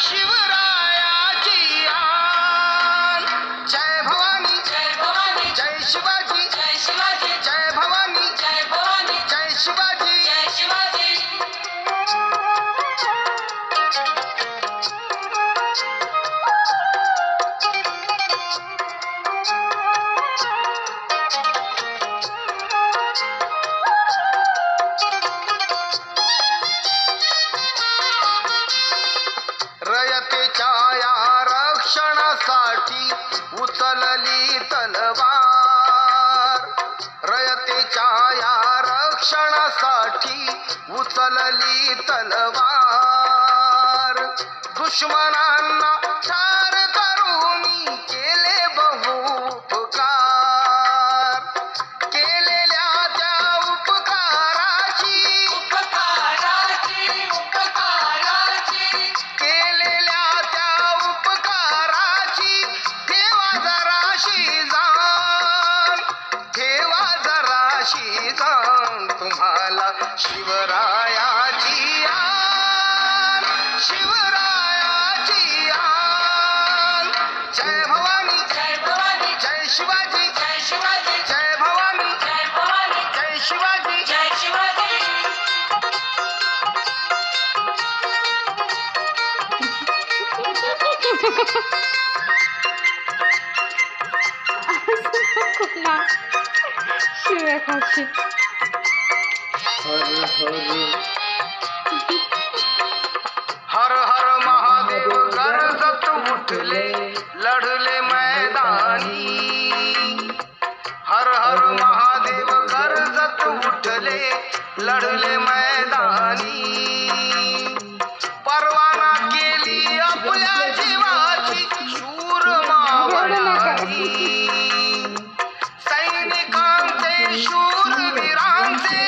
शिवरायाची आन. जय भवानी जय भवानी जय शिवाजी जय शिवाजी जय भवानी जय भवानी जय शिवाजी. जय शिवाजी. रयतेच्या या रक्षणासाठी उचलली तलवार. रयतेच्या या रक्षणासाठी उचलली तलवार. दुश्मनांना ठार करून केले बहुपकार. केलेल्या त्या उपकाराची केलेल्या त्या उपकाराची ठेवा जराशी जाण. ठेवा जराशी जाण. तुम्हाला शिवरायाची आन. शिवरायाची आन. जय भवानी जय भवानी जय शिवाजी जय शिवाजी जय भवानी जय भवानी जय शिवाजी. जय शिवाजी. शिव्या खाशी. हर हर महादेव गरजत उठले लढले मैदानी. हर हर महादेव गरजत उठले लढले मैदानी. परवाना केली आपल्या जीवाची शूर मावळ्यांनी. सैनिकांचे शूरवीरांचे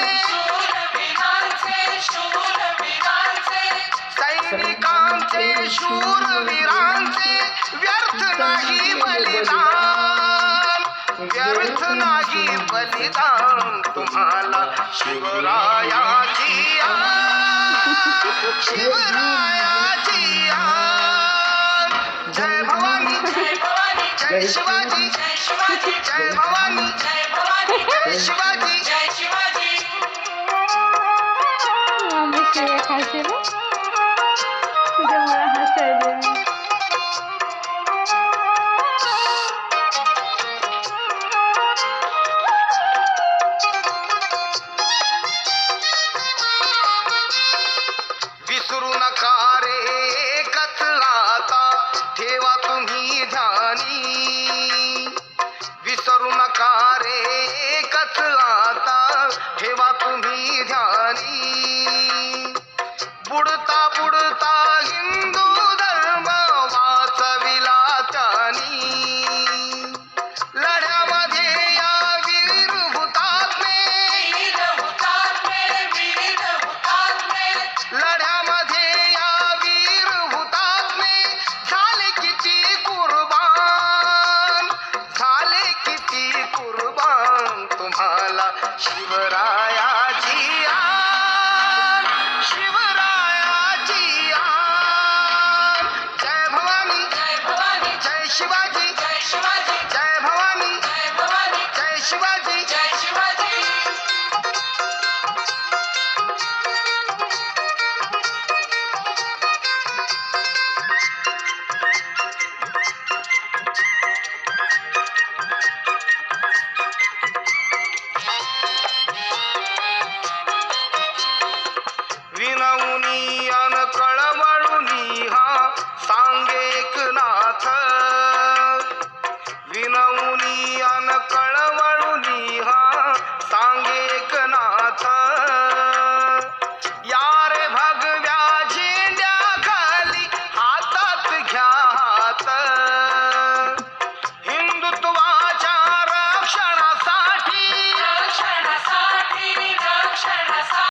सैनिकांचे शूरवीरांचे व्यर्थ नाही बलिदान. व्यर्थ नाही बलिदान. तुम्हाला शिवरायाची आन. शिवरायाची आन. जय भवानी जय भवानी जय शिवाजी जय शिवाजी जय भवानी जय भवानी जय शिवाजी. जय शिवाजी. आम्ही शिव्या खाशी ना तुझ्या मला हसायला